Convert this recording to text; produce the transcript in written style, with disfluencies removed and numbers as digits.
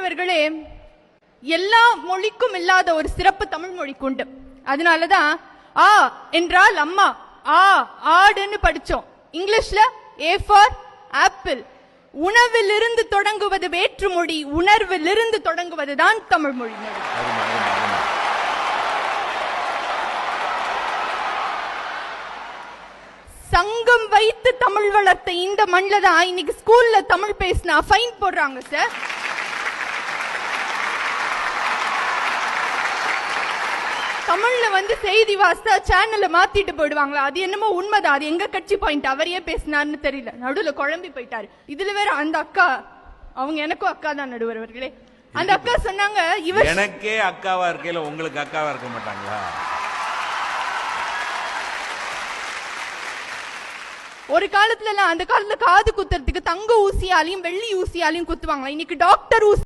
நடுவர்களே, எல்லா மொழிக்கும் இல்லாத ஒரு சிறப்பு தமிழ் மொழிக்கு உண்டு. அதனாலதான் ஆ என்றால் அம்மா, ஆ ஆடுன்னு படிச்சோம். இங்கிலீஷ்ல ஏ ஃபார் ஆப்பிள். உணவிலிருந்து தொடங்குவது வேற்றுமொழி, உணர்விலிருந்து தொடங்குவதுதான் தமிழ் மொழி. சங்கம் வைத்து தமிழ் வளர்த்த இந்த மண்ணில தான் இன்னைக்கு ஸ்கூல்ல தமிழ் பேசினா ஃபைன் போடுறாங்க சார். தமிழ்ல வந்து செய்தி வாசித்தா சேனல்ல மாத்திட்டு போயிடுவாங்களா? அது என்னமோ உண்மைதான். அது எங்க கட்சி பாயிண்ட், அவரையே பேசினார்னு தெரியல, நடுவுல குழம்பி போயிட்டாரு. இதுல வேற அந்த அக்கா, அவங்க எனக்கும் அக்கா தான் நடுவர் அவர்களே. அந்த அக்கா சொன்னாங்க, இவர் எனக்கே அக்காவா இருக்கையில உங்களுக்கு அக்காவா இருக்க மாட்டாங்களா? ஒரு காலத்துல அந்த காலத்துல காது குத்துறதுக்கு தங்க ஊசியாலையும் வெள்ளி ஊசியாலையும் குத்துவாங்களா? இன்னைக்கு டாக்டர் ஊசி